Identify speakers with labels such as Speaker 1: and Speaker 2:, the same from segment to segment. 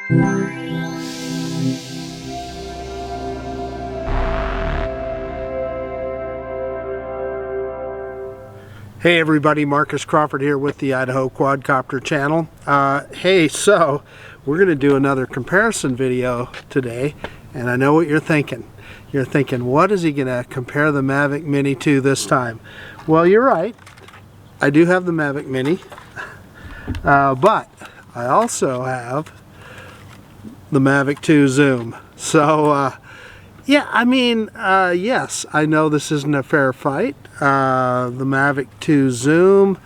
Speaker 1: Hey everybody, Marcus Crawford here with the Idaho Quadcopter channel. Hey, so we're going to do another comparison video today, and I know what you're thinking. You're thinking, what is he going to compare the Mavic Mini to this time? Well, you're right. I do have the Mavic Mini, but I also have the Mavic 2 Zoom. So, yeah, I mean, yes, I know this isn't a fair fight. The Mavic 2 Zoom,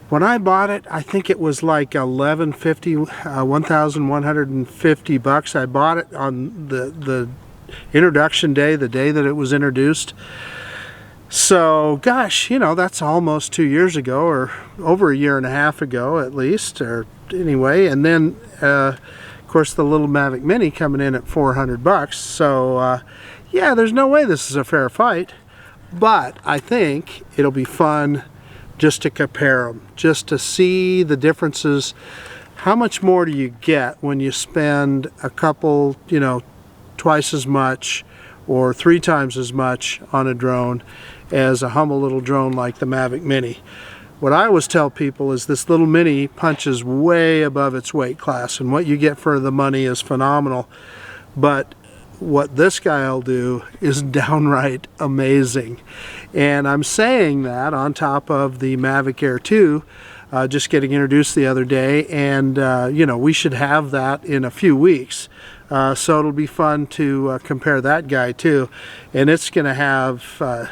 Speaker 1: when I bought it, I think it was like $1,150. I bought it on the introduction day, the day that it was introduced. So, gosh, you know, that's almost 2 years ago, or over a year and a half ago at least, or anyway. And then, of course, the little Mavic Mini coming in at $400. So, yeah, there's no way this is a fair fight. But I think it'll be fun just to compare them, just to see the differences. How much more do you get when you spend a couple, you know, twice as much or 3 times as much on a drone as a humble little drone like the Mavic Mini? What I always tell people is this little Mini punches way above its weight class, and what you get for the money is phenomenal. But what this guy will do is downright amazing. And I'm saying that on top of the Mavic Air 2 just getting introduced the other day, and you know, we should have that in a few weeks. So it'll be fun to compare that guy too, and it's going to have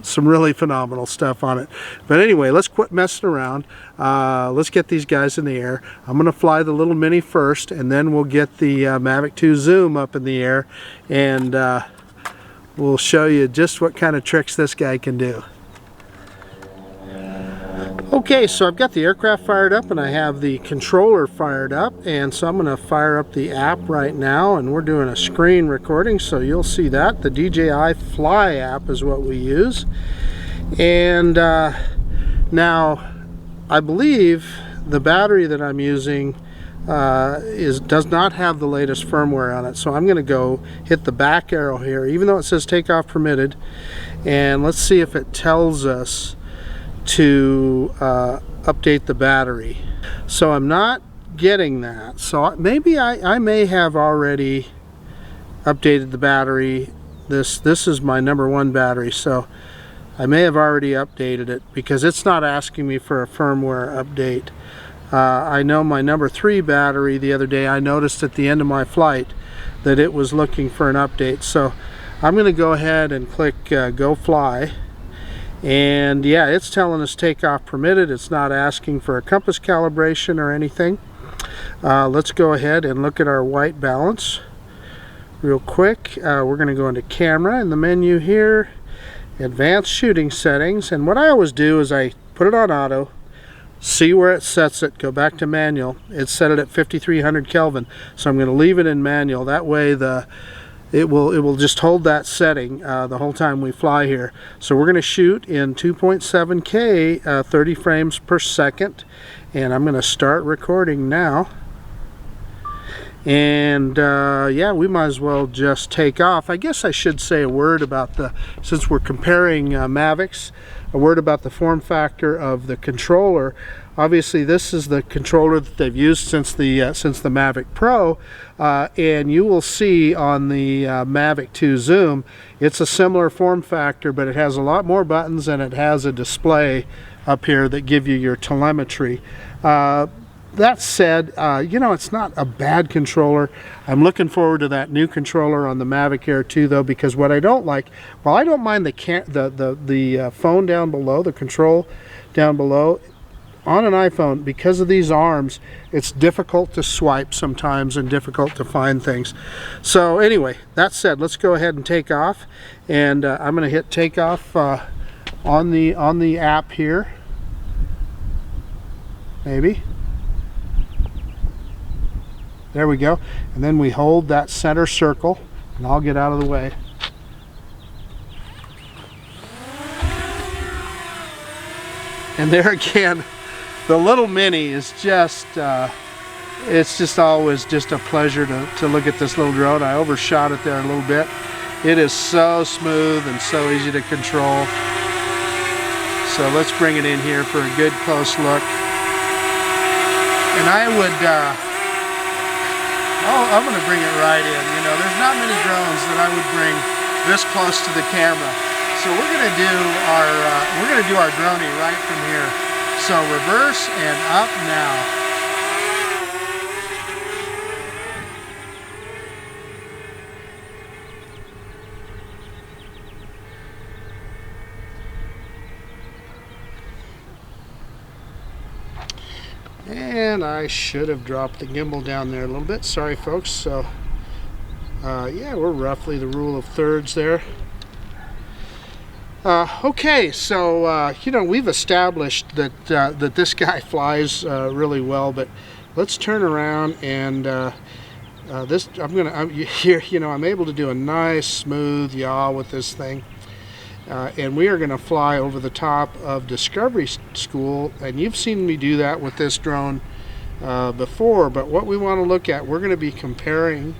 Speaker 1: some really phenomenal stuff on it. But anyway, let's quit messing around. Let's get these guys in the air. I'm going to fly the little Mini first, and then we'll get the Mavic 2 Zoom up in the air, and we'll show you just what kind of tricks this guy can do. Okay, so I've got the aircraft fired up and I have the controller fired up, and so I'm going to fire up the app right now, and we're doing a screen recording, so you'll see that. The DJI Fly app is what we use. And now I believe the battery that I'm using does not have the latest firmware on it, so I'm going to go hit the back arrow here, even though it says takeoff permitted, and let's see if it tells us to update the battery. So I'm not getting that, so maybe I may have already updated the battery. This is my #1 battery, so I may have already updated it because it's not asking me for a firmware update. I know my #3 battery, the other day I noticed at the end of my flight that it was looking for an update, so I'm going to go ahead and click Go Fly. And yeah, it's telling us takeoff permitted. It's not asking for a compass calibration or anything. Let's go ahead and look at our white balance real quick. We're going to go into camera in the menu here, advanced shooting settings, and what I always do is I put it on auto, see where it sets it, go back to manual. It's set it at 5300 Kelvin, so I'm going to leave it in manual. That way it will just hold that setting the whole time we fly here. So we're going to shoot in 2.7K 30 frames per second, and I'm going to start recording now. And yeah, we might as well just take off. I guess I should say a word about since we're comparing Mavics, a word about the form factor of the controller. Obviously, this is the controller that they've used since the Mavic Pro, and you will see on the Mavic 2 Zoom, it's a similar form factor, but it has a lot more buttons and it has a display up here that give you your telemetry. That said, you know, it's not a bad controller. I'm looking forward to that new controller on the Mavic Air 2 though, because what I don't like, well, I don't mind the phone down below, the control down below. On an iPhone, because of these arms, it's difficult to swipe sometimes and difficult to find things. So anyway, that said, let's go ahead and take off, and I'm going to hit takeoff on the app here. Maybe. There we go. And then we hold that center circle, and I'll get out of the way. And there again, the little Mini is just It's just always just a pleasure to look at this little drone. I overshot it there a little bit. It is so smooth and so easy to control. So let's bring it in here for a good close look. And I would, I'm going to bring it right in. You know, there's not many drones that I would bring this close to the camera. So we're going to do our droning right from here. So reverse and up now. And I should have dropped the gimbal down there a little bit. Sorry, folks. So, yeah, we're roughly the rule of thirds there. Okay, so you know, we've established that that this guy flies really well, but let's turn around and this. You know, I'm able to do a nice smooth yaw with this thing. And we are going to fly over the top of Discovery School, and you've seen me do that with this drone before, but what we want to look at, we're going to be comparing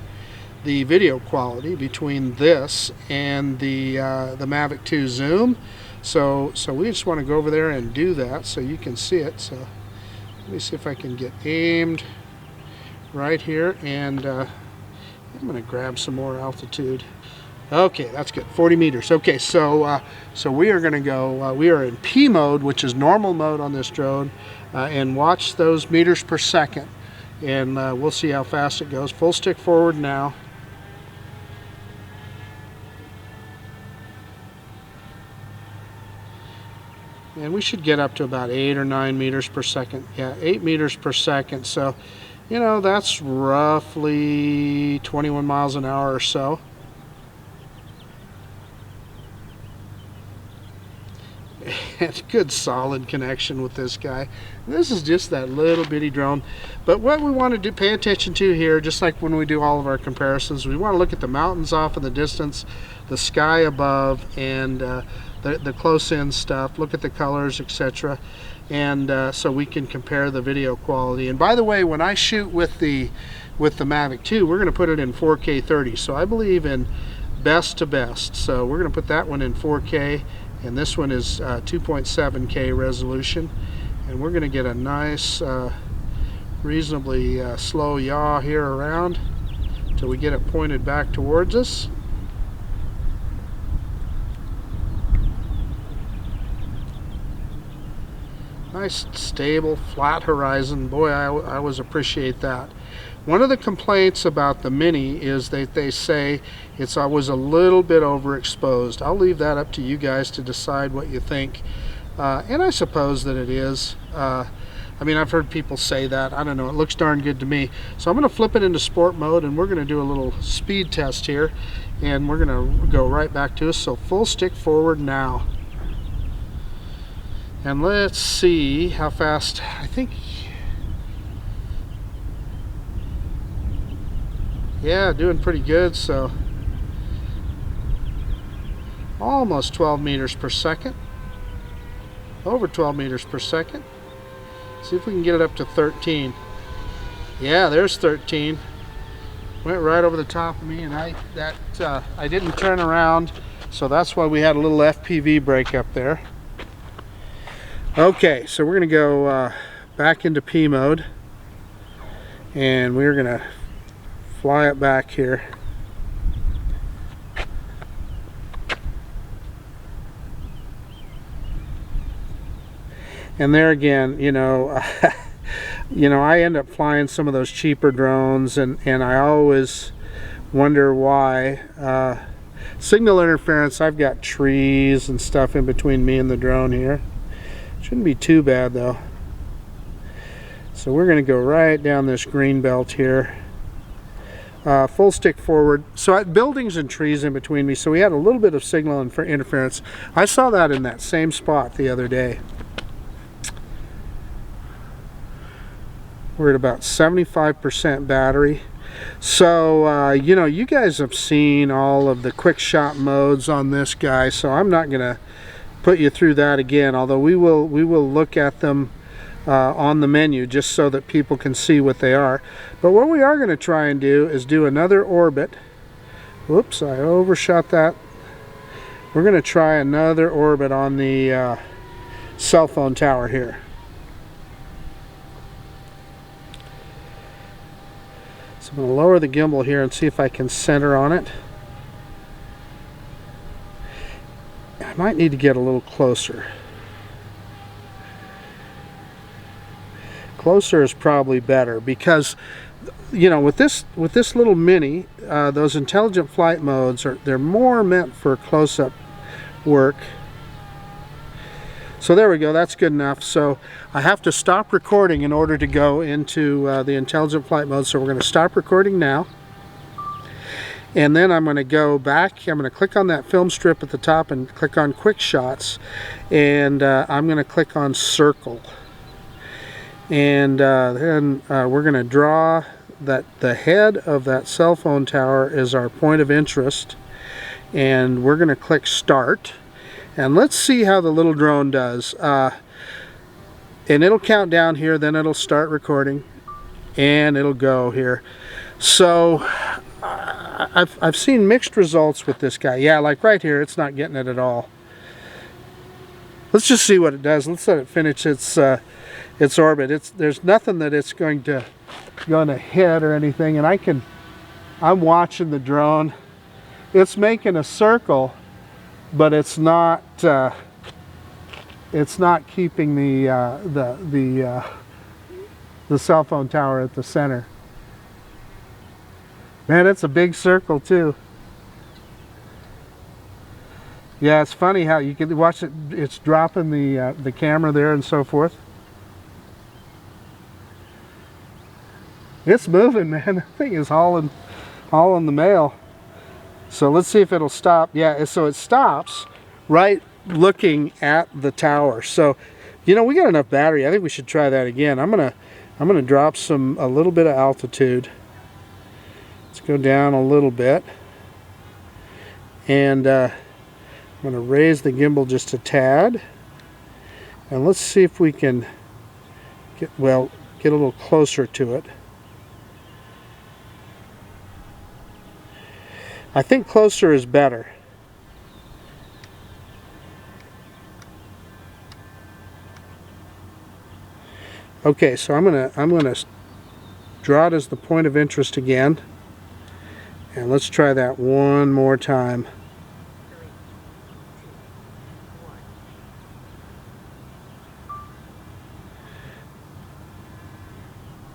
Speaker 1: the video quality between this and the Mavic 2 Zoom. So we just want to go over there and do that so you can see it. So let me see if I can get aimed right here, and I'm going to grab some more altitude. Okay, that's good. 40 meters. Okay, so we are going to go. We are in P mode, which is normal mode on this drone, and watch those meters per second, and we'll see how fast it goes. Full stick forward now. And we should get up to about 8 or 9 meters per second. Yeah, 8 meters per second. So, you know, that's roughly 21 miles an hour or so. And good solid connection with this guy. This is just that little bitty drone, but what we want to do, pay attention to here, just like when we do all of our comparisons, we want to look at the mountains off in the distance, the sky above, and the close-in stuff. Look at the colors, etc., and so we can compare the video quality. And by the way, when I shoot with the Mavic 2, we're going to put it in 4K 30, so I believe in best to best. So we're going to put that one in 4K, and this one is 2.7K resolution, and we're going to get a nice reasonably slow yaw here around till we get it pointed back towards us. Nice stable flat horizon. Boy, I always appreciate that. One of the complaints about the Mini is that they say it's always a little bit overexposed. I'll leave that up to you guys to decide what you think, and I suppose that it is. I mean, I've heard people say that. I don't know, it looks darn good to me. So I'm going to flip it into sport mode, and we're going to do a little speed test here, and we're going to go right back to us. So full stick forward now, and let's see how fast. I think, yeah, doing pretty good. So almost 12 meters per second, over 12 meters per second. See if we can get it up to 13. Yeah, there's 13. Went right over the top of me, and I didn't turn around, so that's why we had a little FPV break up there. Okay, so we're gonna go back into P mode, and we're gonna fly it back here. And there again, you know, I end up flying some of those cheaper drones, and I always wonder why. Signal interference, I've got trees and stuff in between me and the drone here. Shouldn't be too bad though. So we're going to go right down this green belt here. Full stick forward. So I had buildings and trees in between me, so we had a little bit of signal interference. I saw that in that same spot the other day. We're at about 75% battery. So you know, you guys have seen all of the quick shot modes on this guy, so I'm not gonna put you through that again, although we will look at them on the menu, just so that people can see what they are. But what we are going to try and do is do another orbit. Whoops, I overshot that. We're going to try another orbit on the cell phone tower here. So I'm going to lower the gimbal here and see if I can center on it. I might need to get a little closer. Closer is probably better, because you know, with this little mini, those intelligent flight modes they're more meant for close-up work. So there we go, that's good enough. So I have to stop recording in order to go into the intelligent flight mode. So we're going to stop recording now, and then I'm going to go back. I'm going to click on that film strip at the top and click on quick shots, and I'm going to click on circle. And then we're going to draw that the head of that cell phone tower is our point of interest, and we're going to click start, and let's see how the little drone does. And it'll count down here, then it'll start recording, and it'll go here. So I've seen mixed results with this guy. Yeah, like right here, it's not getting it at all. Let's just see what it does. Let's let it finish its orbit. There's nothing that it's going to hit or anything, and I'm watching the drone. It's making a circle, but it's not keeping the cell phone tower at the center. Man, it's a big circle too. Yeah, it's funny how you can watch it. It's dropping the camera there and so forth. It's moving, man. That thing is hauling the mail. So let's see if it'll stop. Yeah, so it stops right looking at the tower. So, you know, we got enough battery. I think we should try that again. I'm gonna drop a little bit of altitude. Let's go down a little bit, and I'm going to raise the gimbal just a tad, and let's see if we can get a little closer to it. I think closer is better. Okay, so I'm gonna draw it as the point of interest again, and let's try that one more time.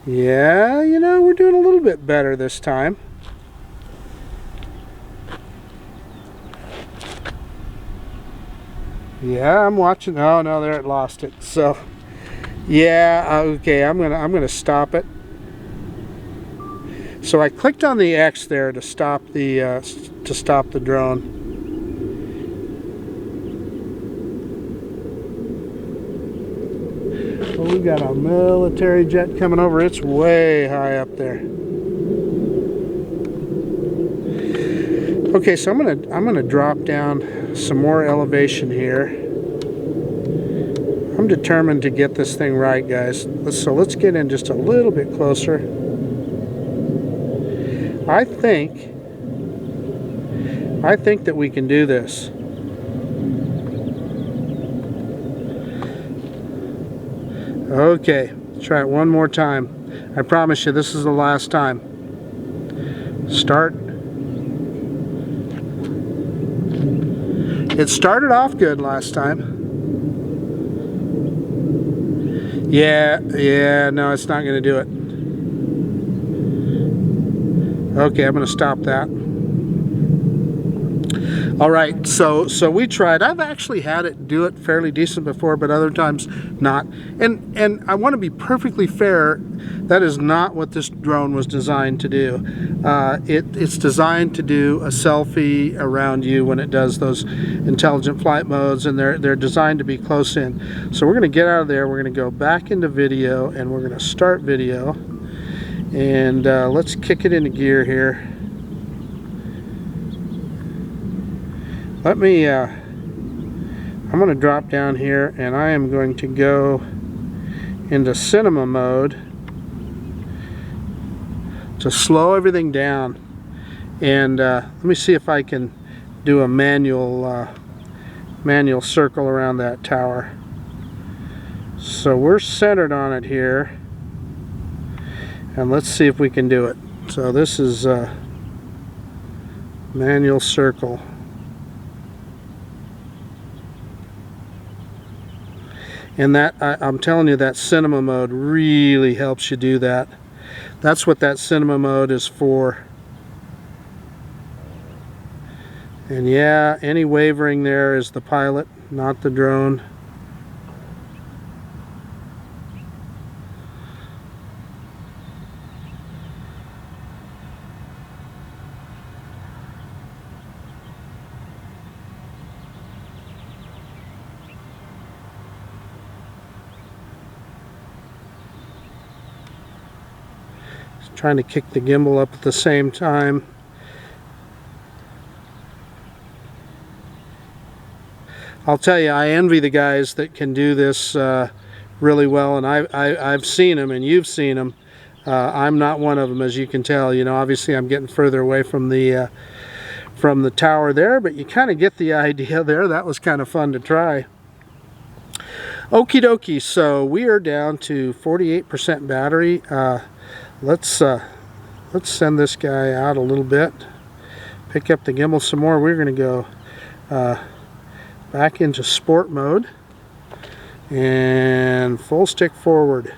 Speaker 1: Yeah, you know, we're doing a little bit better this time. Yeah, I'm watching. Oh no, there it lost it. So, yeah, okay, I'm gonna stop it. So I clicked on the X there to stop the drone. Well, we got a military jet coming over. It's way high up there. Okay, so I'm gonna drop down some more elevation here. I'm determined to get this thing right, guys. So let's get in just a little bit closer. I think that we can do this. Okay, try it one more time. I promise you this is the last time. Start. It started off good last time. Yeah, no, it's not going to do it. Okay, I'm going to stop that. All right, so we tried. I've actually had it do it fairly decent before, but other times not. And I want to be perfectly fair. That is not what this drone was designed to do. It's designed to do a selfie around you when it does those intelligent flight modes, and they're designed to be close in. So we're going to get out of there. We're going to go back into video, and we're going to start video. And let's kick it into gear here. Let me, I'm going to drop down here, and I am going to go into cinema mode to slow everything down. And let me see if I can do a manual circle around that tower. So we're centered on it here, and let's see if we can do it. So this is manual circle. And that, I'm telling you, that cinema mode really helps you do that. That's what that cinema mode is for. And yeah, any wavering there is the pilot, not the drone. Trying to kick the gimbal up at the same time. I'll tell you, I envy the guys that can do this really well, and I've seen them, and you've seen them. I'm not one of them, as you can tell. You know, obviously I'm getting further away from the tower there, but you kind of get the idea there. That was kind of fun to try. Okie dokie, so we are down to 48% battery. Let's send this guy out a little bit, pick up the gimbal some more. We're going to go back into sport mode and full stick forward.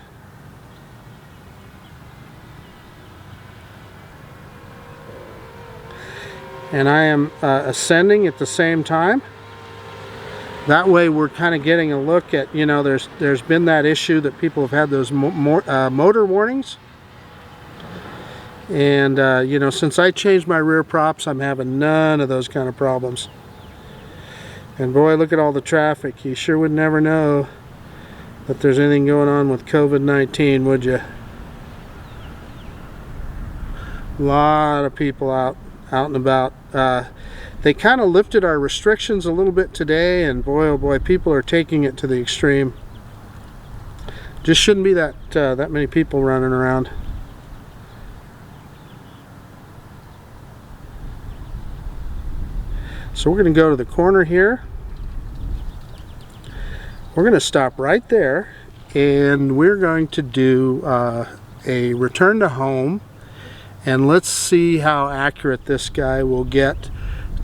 Speaker 1: And I am ascending at the same time. That way we're kind of getting a look at, you know, there's been that issue that people have had those motor warnings. And you know, since I changed my rear props, I'm having none of those kind of problems. And boy, look at all the traffic. You sure would never know that there's anything going on with COVID-19, would you? A lot of people out and about. They kind of lifted our restrictions a little bit today, and boy, oh boy, people are taking it to the extreme. Just shouldn't be that many people running around. So we're going to go to the corner here. We're going to stop right there, and we're going to do a return to home, and let's see how accurate this guy will get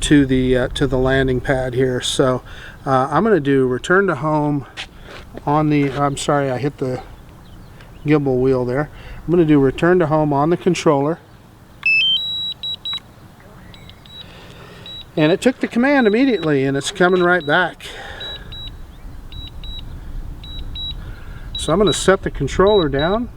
Speaker 1: to the landing pad here. So I'm going to do return to home on the, I'm sorry, I hit the gimbal wheel there. I'm going to do return to home on the controller. And it took the command immediately, and it's coming right back. So I'm going to set the controller down.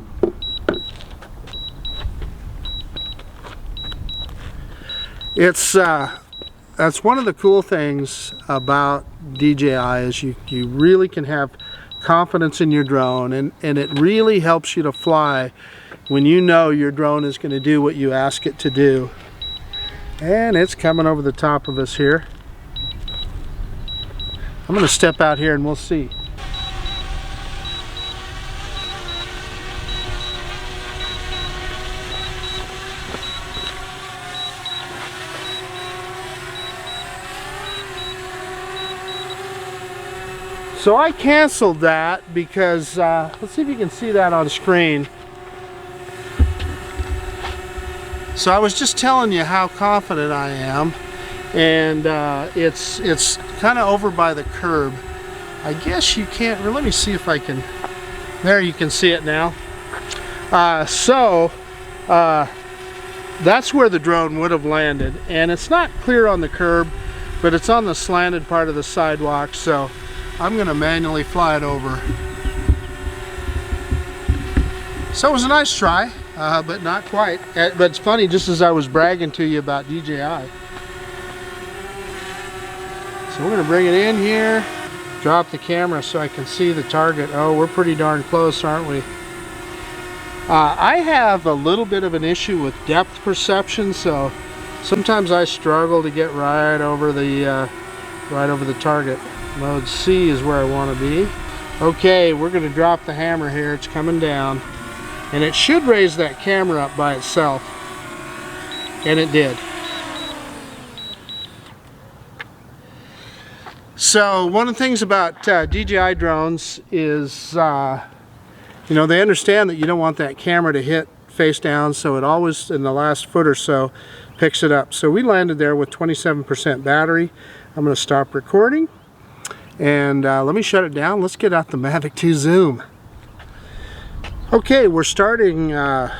Speaker 1: It's that's one of the cool things about DJI is you really can have confidence in your drone, and it really helps you to fly when you know your drone is going to do what you ask it to do. And it's coming over the top of us here. I'm going to step out here and we'll see. So I canceled that because, let's see if you can see that on screen. So I was just telling you how confident I am, and it's kind of over by the curb. I guess you can't, let me see if I can, there you can see it now. That's where the drone would have landed, and it's not clear on the curb, but it's on the slanted part of the sidewalk, so I'm going to manually fly it over. So it was a nice try. But not quite. But it's funny, just as I was bragging to you about DJI. So we're going to bring it in here, drop the camera so I can see the target. Oh, we're pretty darn close, aren't we? I have a little bit of an issue with depth perception, so sometimes I struggle to get right over the target. Mode C is where I want to be. Okay, we're going to drop the hammer here. It's coming down. And it should raise that camera up by itself. And it did. So one of the things about DJI drones is, you know, they understand that you don't want that camera to hit face down, so it always, in the last foot or so, picks it up. So we landed there with 27% battery. I'm going to stop recording, and let me shut it down. Let's get out the Mavic 2 Zoom. Okay, we're starting our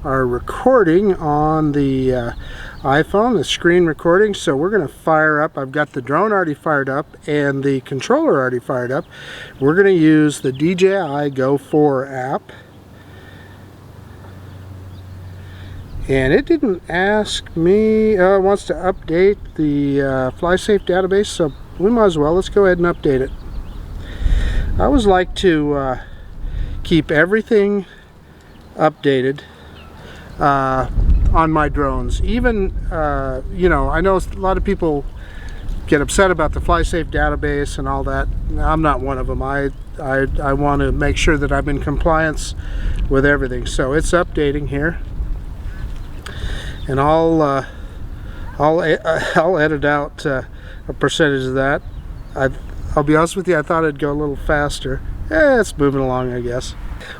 Speaker 1: recording on the iPhone, the screen recording. So we're going to fire up, I've got the drone already fired up and the controller already fired up. We're going to use the DJI Go 4 app. And it didn't ask me, it wants to update the FlySafe database, so we might as well, let's go ahead and update it. I always like to keep everything updated on my drones. Even, you know, I know a lot of people get upset about the FlySafe database and all that. I'm not one of them. I want to make sure that I'm in compliance with everything. So it's updating here. And I'll edit out a percentage of that. I'll be honest with you, I thought it'd go a little faster. It's moving along, I guess.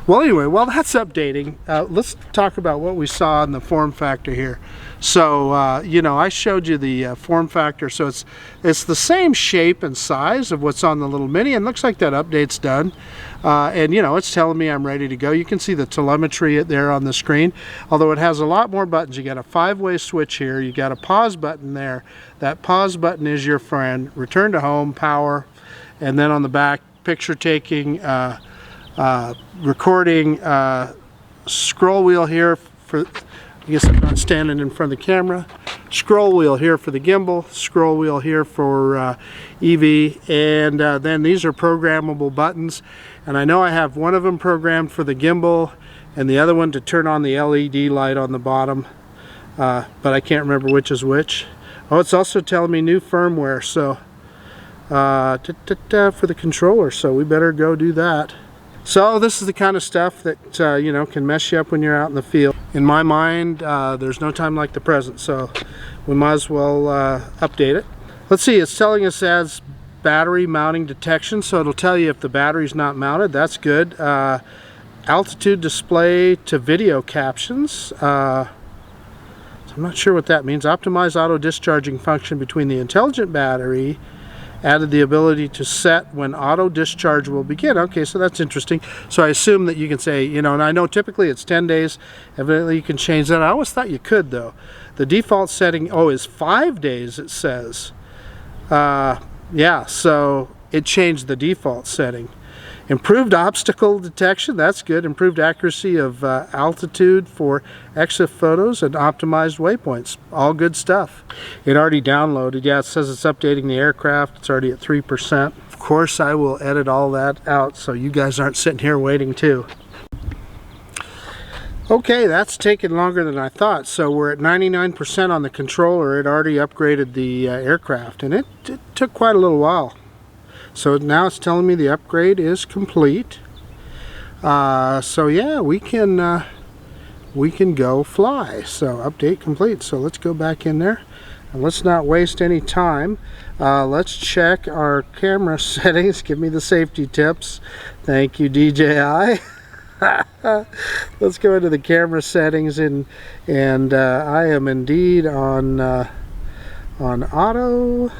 Speaker 1: Well, anyway, while that's updating, let's talk about what we saw in the form factor here. So, you know, I showed you the form factor, so it's the same shape and size of what's on the little Mini, and looks like that update's done. And, you know, it's telling me I'm ready to go. You can see the telemetry there on the screen, although it has a lot more buttons. You got a 5-way switch here. You got a pause button there. That pause button is your friend. Return to home, power, and then on the back, picture taking, recording, scroll wheel here for, I guess I'm not standing in front of the camera, scroll wheel here for the gimbal, scroll wheel here for EV, and then these are programmable buttons, and I know I have one of them programmed for the gimbal and the other one to turn on the LED light on the bottom, but I can't remember which is which. Oh, it's also telling me new firmware, so for the controller, so we better go do that. So this is the kind of stuff that you know, can mess you up when you're out in the field. In my mind, there's no time like the present, so we might as well update it. Let's see, it's telling us as battery mounting detection, so it'll tell you if the battery's not mounted. That's good. Altitude display to video captions. So I'm not sure what that means. Optimize auto discharging function between the intelligent battery. Added the ability to set when auto discharge will begin. Okay, so that's interesting. So I assume that you can say, you know, and I know typically it's 10 days. Evidently you can change that. I always thought you could, though. The default setting, oh, is 5 days, it says. Yeah, so it changed the default setting. Improved obstacle detection, that's good. Improved accuracy of altitude for EXIF photos and optimized waypoints. All good stuff. It already downloaded. Yeah, it says it's updating the aircraft. It's already at 3%. Of course, I will edit all that out so you guys aren't sitting here waiting too. Okay, that's taken longer than I thought. So we're at 99% on the controller. It already upgraded the aircraft, and it took quite a little while. So now it's telling me the upgrade is complete. So yeah, we can go fly. So update complete. So let's go back in there and let's not waste any time. Let's check our camera settings. Give me the safety tips. Thank you, DJI. Let's go into the camera settings, and I am indeed on auto.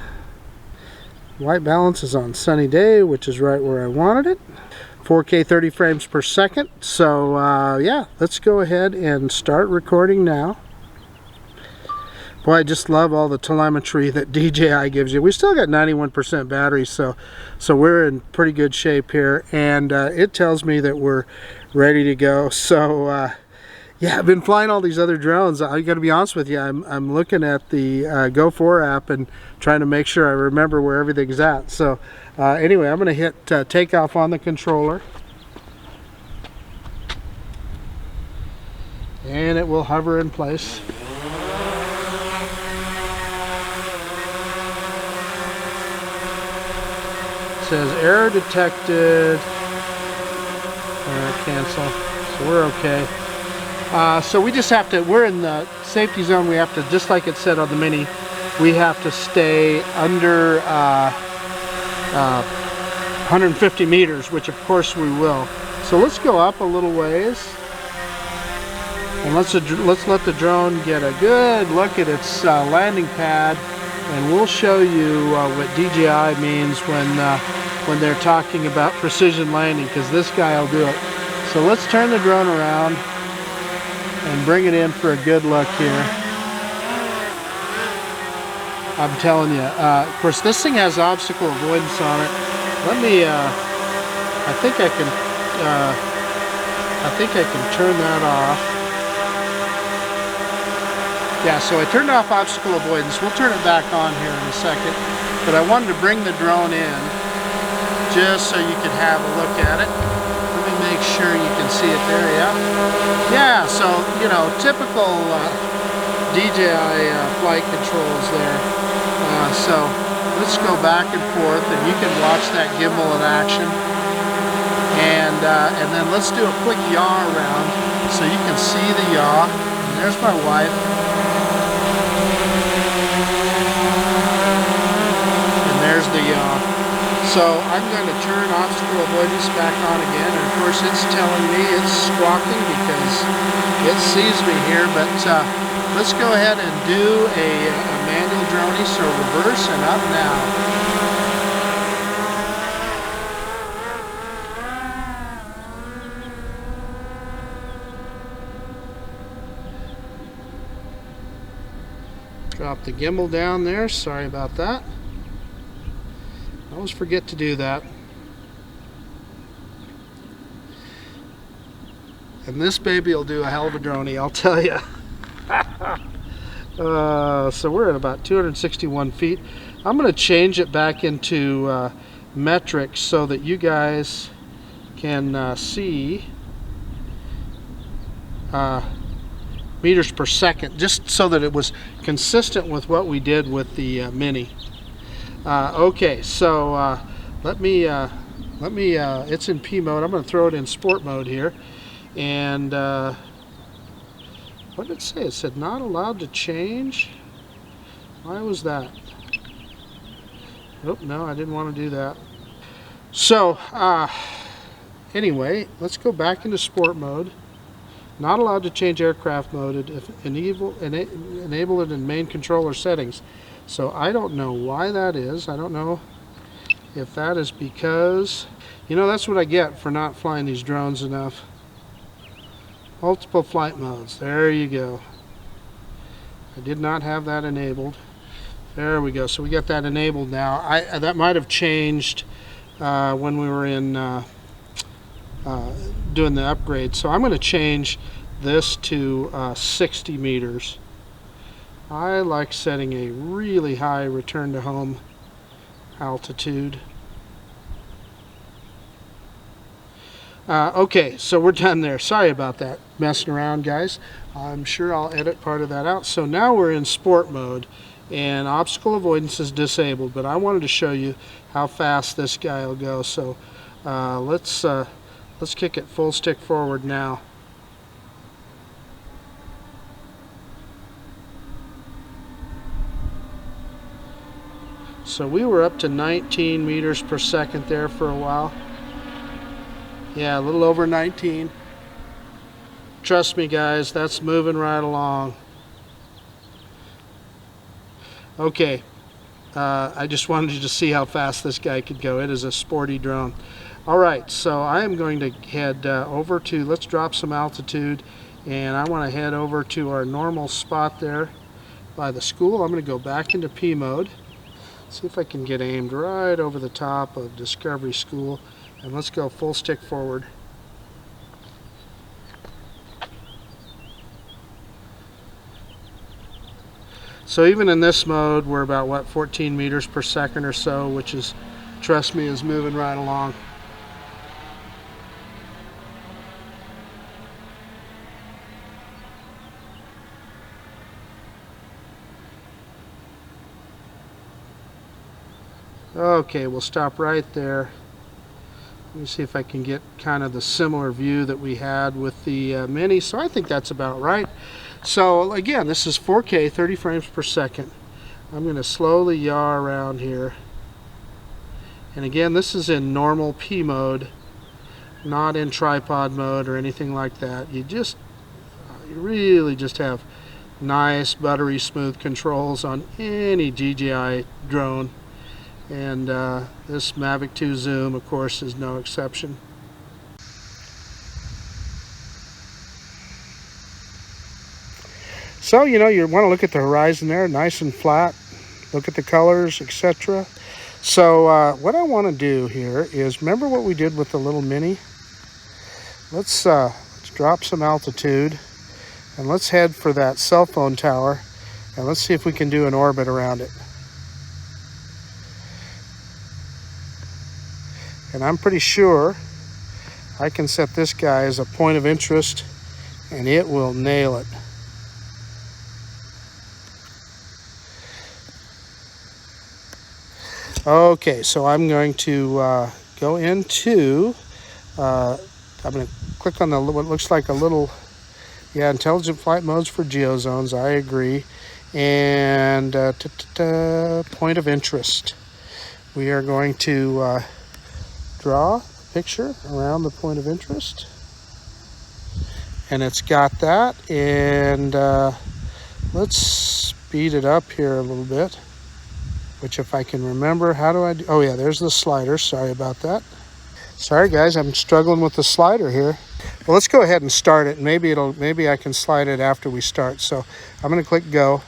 Speaker 1: White balance is on sunny day, which is right where I wanted it. 4K 30 frames per second. So yeah, let's go ahead and start recording now. Boy, I just love all the telemetry that DJI gives you. We still got 91% battery, so we're in pretty good shape here, and it tells me that we're ready to go. So yeah, I've been flying all these other drones. I got to be honest with you, I'm looking at the Go 4 app and trying to make sure I remember where everything's at. So anyway, I'm going to hit takeoff on the controller, and it will hover in place. says error detected. Cancel. So we're okay. So we just have to, we're in the safety zone. We have to, just like it said on the Mini, we have to stay under 150 meters, which of course we will. So let's go up a little ways. And let's let the drone get a good look at its landing pad, and we'll show you what DJI means when they're talking about precision landing, because this guy will do it. So let's turn the drone around and bring it in for a good look here. I'm telling you, of course this thing has obstacle avoidance on it. Let me, I think I can turn that off. Yeah, so I turned off obstacle avoidance. We'll turn it back on here in a second. But I wanted to bring the drone in just so you could have a look at it. Let me make sure you can see it there, yeah. Yeah, so, you know, typical DJI flight controls there. So let's go back and forth, and you can watch that gimbal in action. And then let's do a quick yaw around so you can see the yaw. And there's my wife. There's the yaw. So I'm going to turn obstacle avoidance back on again, and of course it's telling me it's squawking because it sees me here, but let's go ahead and do a manual droney, so reverse and up now. Drop the gimbal down there, sorry about that. I always forget to do that. And this baby will do a hell of a droney, I'll tell you. So we're at about 261 feet. I'm going to change it back into metric so that you guys can see meters per second, just so that it was consistent with what we did with the Mini. Okay, so let me it's in P mode. I'm going to throw it in sport mode here, and what did it say? It said not allowed to change. Why was that? Oh no, I didn't want to do that. So anyway, let's go back into sport mode. Not allowed to change aircraft mode. Enable it in main controller settings. So I don't know why that is. I don't know if that is because, you know, that's what I get for not flying these drones enough. Multiple flight modes. There you go. I did not have that enabled. There we go. So we got that enabled now. That might have changed when we were in doing the upgrade. So I'm going to change this to 60 meters. I like setting a really high return to home altitude. Okay, so we're done there. Sorry about that, messing around, guys. I'm sure I'll edit part of that out. So now we're in sport mode, and obstacle avoidance is disabled, but I wanted to show you how fast this guy will go. So let's kick it full stick forward now. So we were up to 19 meters per second there for a while. Yeah, a little over 19. Trust me, guys, that's moving right along. Okay, I just wanted you to see how fast this guy could go. It is a sporty drone. All right, so I am going to head over to, let's drop some altitude, and I want to head over to our normal spot there by the school. I'm going to go back into P mode. See if I can get aimed right over the top of Discovery School, and let's go full stick forward. So even in this mode, we're about, what, 14 meters per second or so, which is, trust me, is moving right along. Okay, we'll stop right there. Let me see if I can get kind of the similar view that we had with the Mini. So I think that's about right. So again, this is 4K, 30 frames per second. I'm going to slowly yaw around here. And again, this is in normal P mode, not in tripod mode or anything like that. You really just have nice, buttery smooth controls on any DJI drone. And this Mavic 2 Zoom, of course, is no exception. So, you know, you want to look at the horizon there, nice and flat. Look at the colors, etc. So what I want to do here is, remember what we did with the little Mini? Let's drop some altitude and let's head for that cell phone tower, and let's see if we can do an orbit around it. And I'm pretty sure I can set this guy as a point of interest and it will nail it. Okay, so I'm going to go into, I'm going to click on what looks like a little, yeah, intelligent flight modes for geozones, I agree. And point of interest. We are going to draw a picture around the point of interest. And it's got that. And let's speed it up here a little bit. Which, if I can remember, how do I do? Oh yeah, there's the slider. Sorry about that. Sorry guys, I'm struggling with the slider here. Well, let's go ahead and start it. Maybe I can slide it after we start. So I'm going to click go.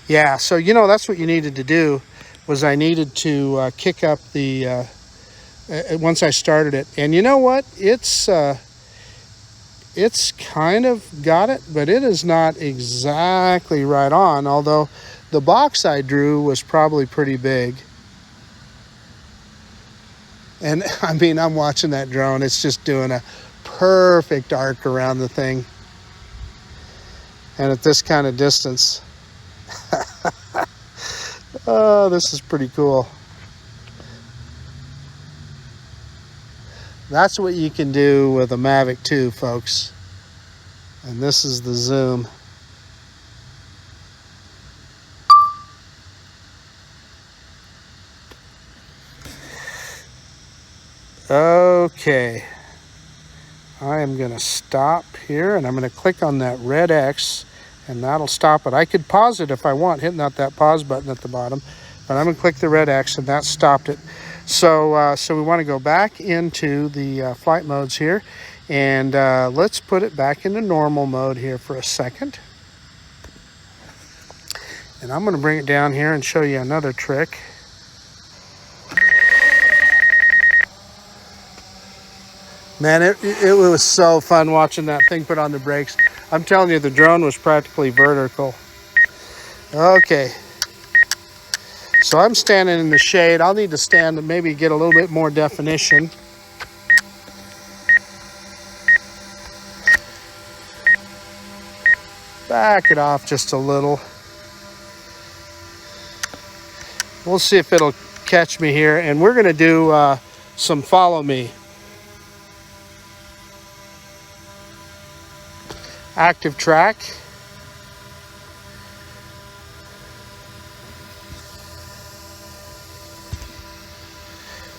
Speaker 1: Yeah, so you know, that's what you needed to do, was I needed to kick up the once I started it. And you know what? It's kind of got it, but it is not exactly right on, although the box I drew was probably pretty big. And I mean, I'm watching that drone. It's just doing a perfect arc around the thing. And at this kind of distance. Oh, this is pretty cool. That's what you can do with a Mavic 2, folks. And this is the zoom. Okay. I am going to stop here, and I'm going to click on that red X, and that'll stop it. I could pause it if I want, hitting out that pause button at the bottom, but I'm going to click the red X, and that stopped it. So we want to go back into the flight modes here, and let's put it back into normal mode here for a second. And I'm going to bring it down here and show you another trick. Man, it was so fun watching that thing put on the brakes. I'm telling you, the drone was practically vertical. Okay. So I'm standing in the shade. I'll need to stand and maybe get a little bit more definition. Back it off just a little. We'll see if it'll catch me here. And we're going to do some follow me. Active track.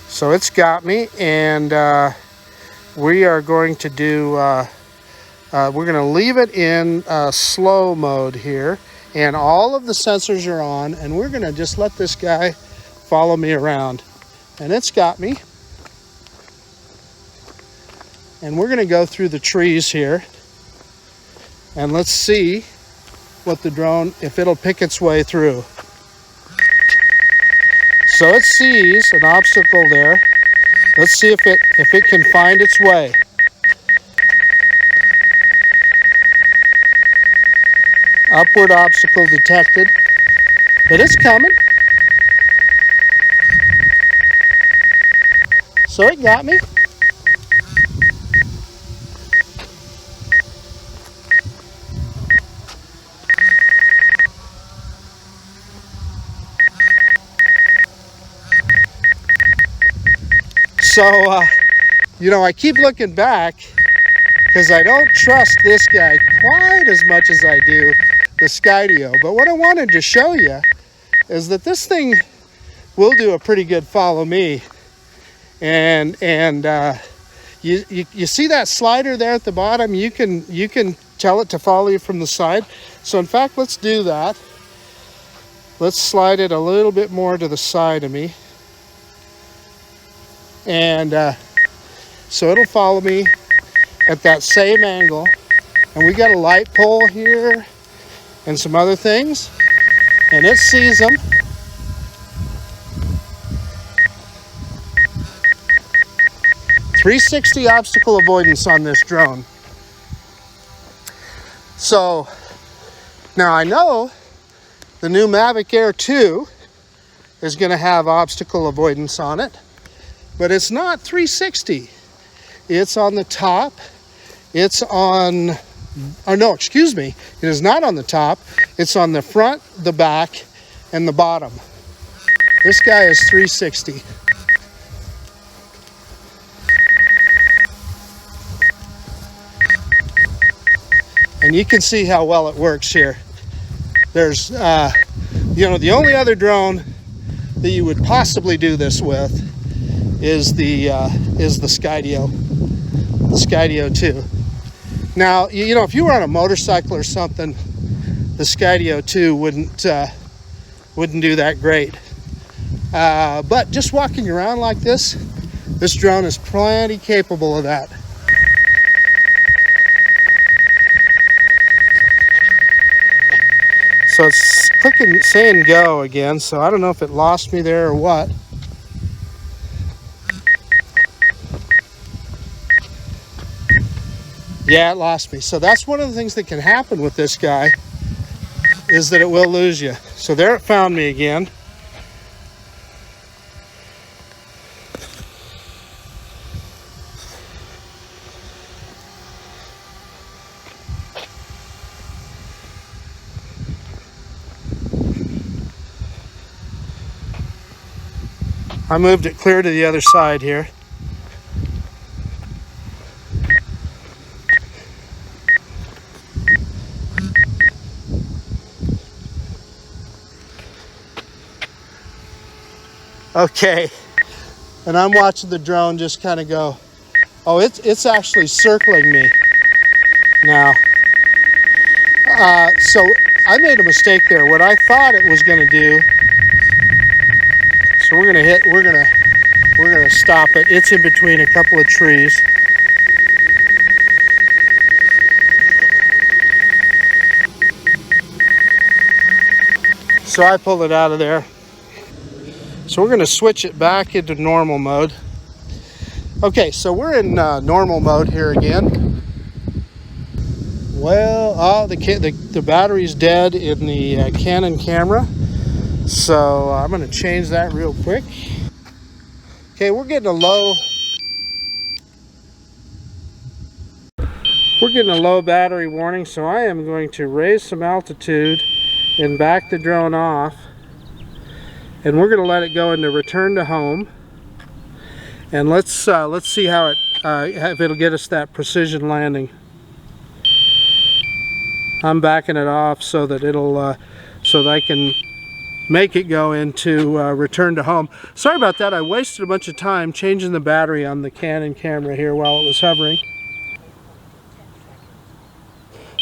Speaker 1: So it's got me, and we are going to do, we're going to leave it in slow mode here, and all of the sensors are on, and we're going to just let this guy follow me around. And it's got me. And we're going to go through the trees here, and let's see what the drone, if it'll pick its way through. So it sees an obstacle there. Let's see if it can find its way. Upward obstacle detected, but it's coming. So it got me. So, you know, I keep looking back because I don't trust this guy quite as much as I do the Skydio. But what I wanted to show you is that this thing will do a pretty good follow me. And you see that slider there at the bottom? You can tell it to follow you from the side. So in fact, let's do that. Let's slide it a little bit more to the side of me. And so it'll follow me at that same angle. And we got a light pole here and some other things. And it sees them. .360 obstacle avoidance on this drone. So now I know the new Mavic Air 2 is going to have obstacle avoidance on it, but it's not 360. It's on the top. It's on, oh no, excuse me. It is not on the top. It's on the front, the back, and the bottom. This guy is 360. And you can see how well it works here. There's, you know, the only other drone that you would possibly do this with is the Skydio, the Skydio 2. Now, you know, if you were on a motorcycle or something, the Skydio 2 wouldn't do that great. But just walking around like this drone is plenty capable of that. So it's clicking, saying go again, so I don't know if it lost me there or what. Yeah, it lost me. So that's one of the things that can happen with this guy, is that it will lose you. So there it found me again. I moved it clear to the other side here. Okay, and I'm watching the drone just kind of go, oh, it's actually circling me now. So I made a mistake there. What I thought it was going to do, so we're gonna stop it. It's in between a couple of trees. So I pulled it out of there. So we're gonna switch it back into normal mode. Okay, so we're in normal mode here again. Well, oh, the battery's dead in the Canon camera. So I'm gonna change that real quick. Okay, we're getting a low battery warning, so I am going to raise some altitude and back the drone off, and we're going to let it go into return to home, and let's see how it if it'll get us that precision landing. I'm backing it off so that it'll so that I can make it go into return to home. Sorry about that. I wasted a bunch of time changing the battery on the Canon camera here while it was hovering.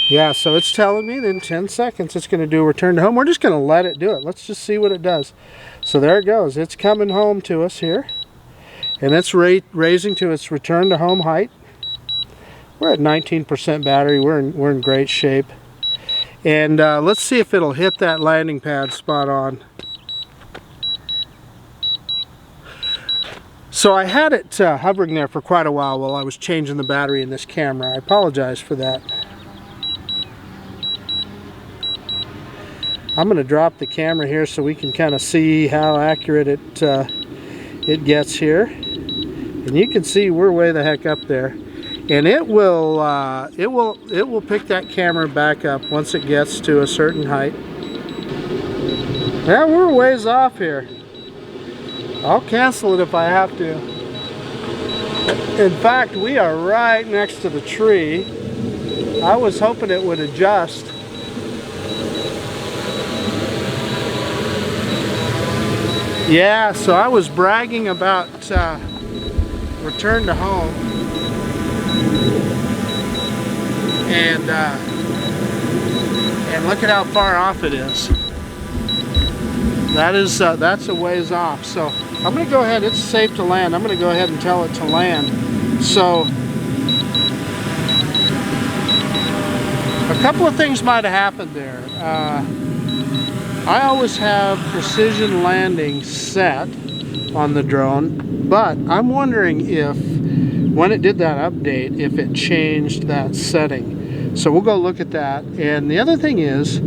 Speaker 1: Yeah, so it's telling me that in 10 seconds it's going to do a return to home. We're just going to let it do it. Let's just see what it does. So there it goes. It's coming home to us here. And it's raising to its return to home height. We're at 19% battery. We're in great shape. And let's see if it'll hit that landing pad spot on. So I had it hovering there for quite a while I was changing the battery in this camera. I apologize for that. I'm going to drop the camera here so we can kind of see how accurate it gets here. And you can see we're way the heck up there. And it will pick that camera back up once it gets to a certain height. Yeah, we're ways off here. I'll cancel it if I have to. In fact, we are right next to the tree. I was hoping it would adjust. Yeah, so I was bragging about return to home, and look at how far off it is. That's a ways off. So I'm going to go ahead. It's safe to land. I'm going to go ahead and tell it to land. So a couple of things might have happened there. I always have precision landing set on the drone, but I'm wondering if, when it did that update, if it changed that setting. So we'll go look at that. And the other thing is,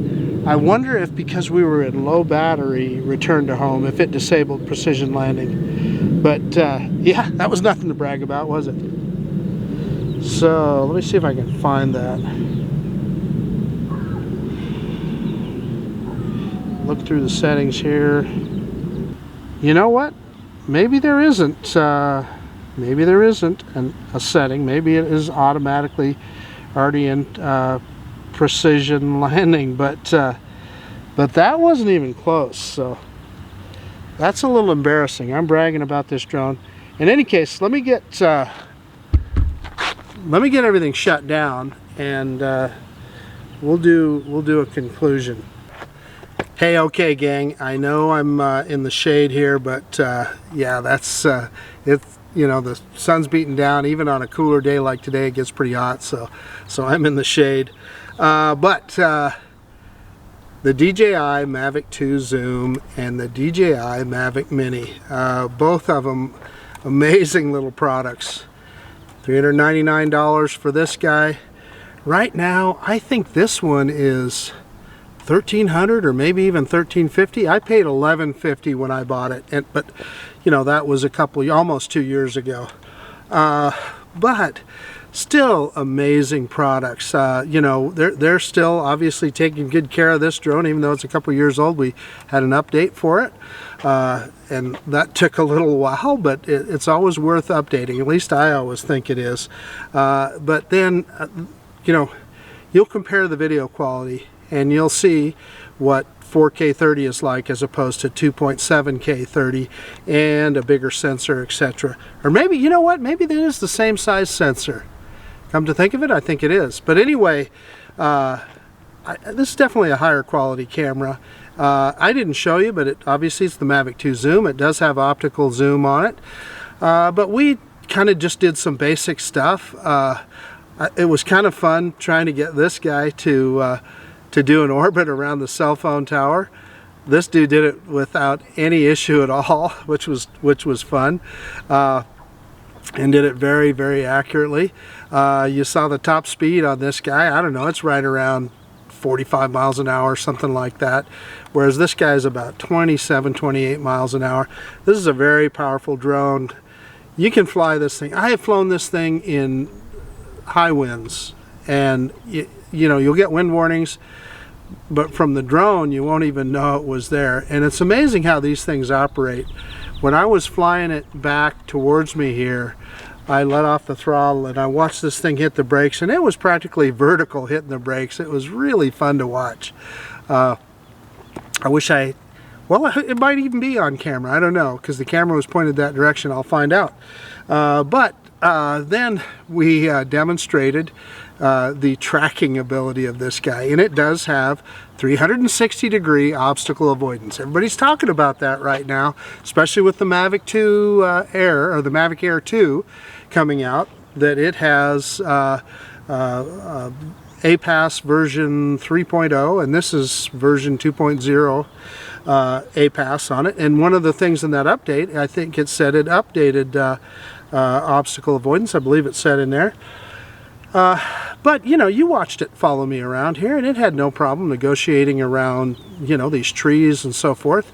Speaker 1: I wonder if, because we were in low battery return to home, if it disabled precision landing. But yeah, that was nothing to brag about, was it? So let me see if I can find that. Look through the settings here. You know what? Maybe there isn't. Maybe there isn't a setting. Maybe it is automatically already in precision landing, but that wasn't even close. So that's a little embarrassing. I'm bragging about this drone. In any case, let me get everything shut down, and we'll do a conclusion. Hey, okay, gang. I know I'm in the shade here, but yeah, that's it's, you know, the sun's beating down. Even on a cooler day like today, it gets pretty hot. So I'm in the shade. But the DJI Mavic 2 Zoom and the DJI Mavic Mini, both of them amazing little products. $399 for this guy. Right now, I think this one is $1,300 or maybe even $1,350. I paid $1,150 when I bought it, but you know, that was almost 2 years ago. But still amazing products. You know, they're still obviously taking good care of this drone, even though it's a couple years old. We had an update for it, and that took a little while, but it's always worth updating. At least I always think it is. But then, you know, you'll compare the video quality, and you'll see what 4K 30 is like as opposed to 2.7K 30 and a bigger sensor, etc. Or maybe, you know what, maybe that is the same size sensor. Come to think of it, I think it is. But anyway, this is definitely a higher quality camera. I didn't show you, but obviously it's the Mavic 2 Zoom. It does have optical zoom on it. But we kind of just did some basic stuff. It was kind of fun trying to get this guy to do an orbit around the cell phone tower. This dude did it without any issue at all, which was fun, and did it very, very accurately. You saw the top speed on this guy. I don't know, it's right around 45 miles an hour, something like that, whereas this guy is about 27, 28 miles an hour. This is a very powerful drone. You can fly this thing. I have flown this thing in high winds, and you know, you'll get wind warnings, but from the drone you won't even know it was there. And it's amazing how these things operate. When I was flying it back towards me here, I let off the throttle and I watched this thing hit the brakes, and it was practically vertical hitting the brakes. It was really fun to watch. I wish well, it might even be on camera. I don't know, because the camera was pointed that direction. I'll find out. But then we demonstrated the tracking ability of this guy, and it does have 360-degree obstacle avoidance. Everybody's talking about that right now, especially with the Mavic 2 Air, or the Mavic Air 2 coming out, that it has APAS version 3.0, and this is version 2.0 APAS on it. And one of the things in that update, I think it said it updated obstacle avoidance. I believe it said in there. But you know, you watched it follow me around here, and it had no problem negotiating around, you know, these trees and so forth.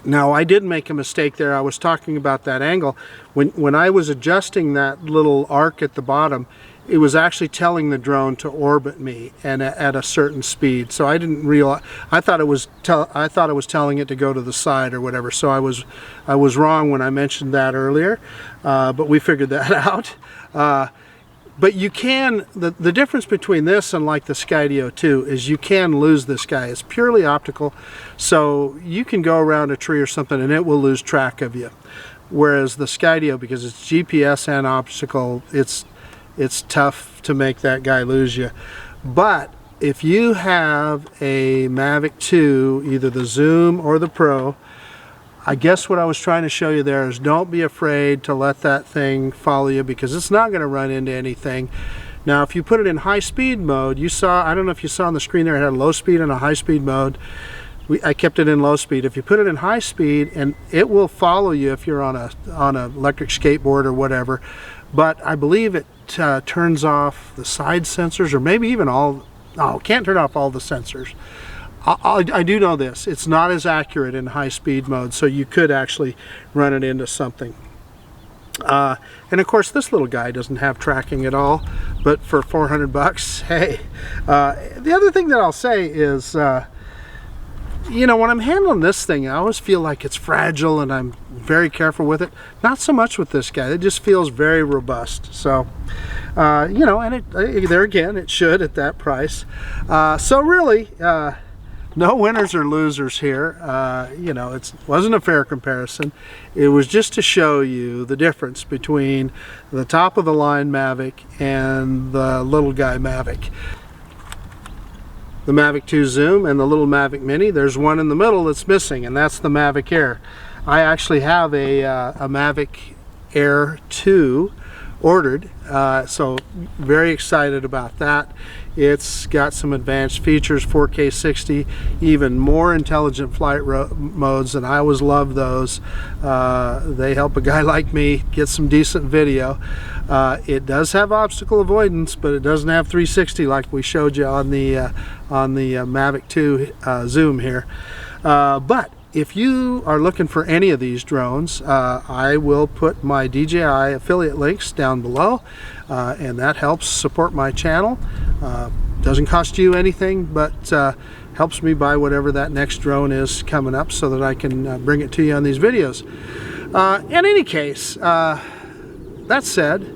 Speaker 1: Now, I did make a mistake there. I was talking about that angle. When I was adjusting that little arc at the bottom, it was actually telling the drone to orbit me and at a certain speed. So I didn't realize, I thought it was telling it to go to the side or whatever. So I was wrong when I mentioned that earlier, but we figured that out. But you can, the difference between this and like the Skydio 2 is you can lose this guy. It's purely optical, so you can go around a tree or something and it will lose track of you. Whereas the Skydio, because it's GPS and optical, it's tough to make that guy lose you. But if you have a Mavic 2, either the Zoom or the Pro, I guess what I was trying to show you there is don't be afraid to let that thing follow you, because it's not going to run into anything. Now if you put it in high speed mode, you saw, I don't know if you saw on the screen there, it had a low speed and a high speed mode. I kept it in low speed. If you put it in high speed, and it will follow you if you're on an electric skateboard or whatever, but I believe it turns off the side sensors, or maybe even all, no, it can't turn off all the sensors. I do know this, it's not as accurate in high speed mode, so you could actually run it into something. And of course this little guy doesn't have tracking at all, but for 400 bucks, hey. The other thing that I'll say is, you know, when I'm handling this thing, I always feel like it's fragile and I'm very careful with it. Not so much with this guy, it just feels very robust. So, you know, and there again, it should at that price. So really, no winners or losers here. You know, it wasn't a fair comparison. It was just to show you the difference between the top of the line Mavic and the little guy Mavic. The Mavic 2 Zoom and the little Mavic Mini, there's one in the middle that's missing, and that's the Mavic Air. I actually have a Mavic Air 2 ordered, so very excited about that. It's got some advanced features, 4K 60, even more intelligent flight modes, and I always love those. They help a guy like me get some decent video. It does have obstacle avoidance, but it doesn't have 360 like we showed you on the Mavic 2 Zoom here. But if you are looking for any of these drones, I will put my DJI affiliate links down below, and that helps support my channel. Doesn't cost you anything, but helps me buy whatever that next drone is coming up so that I can bring it to you on these videos. In any case, that said,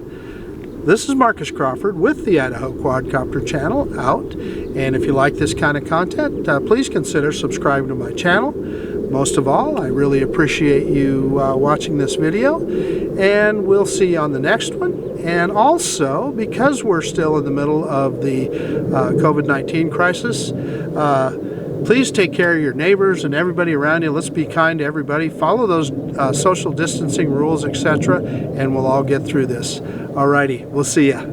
Speaker 1: this is Marcus Crawford with the Idaho Quadcopter channel out, and if you like this kind of content, please consider subscribing to my channel. Most of all, I really appreciate you watching this video, and we'll see you on the next one. And also, because we're still in the middle of the COVID-19 crisis, please take care of your neighbors and everybody around you. Let's be kind to everybody. Follow those social distancing rules, etc., and we'll all get through this. Alrighty, we'll see ya.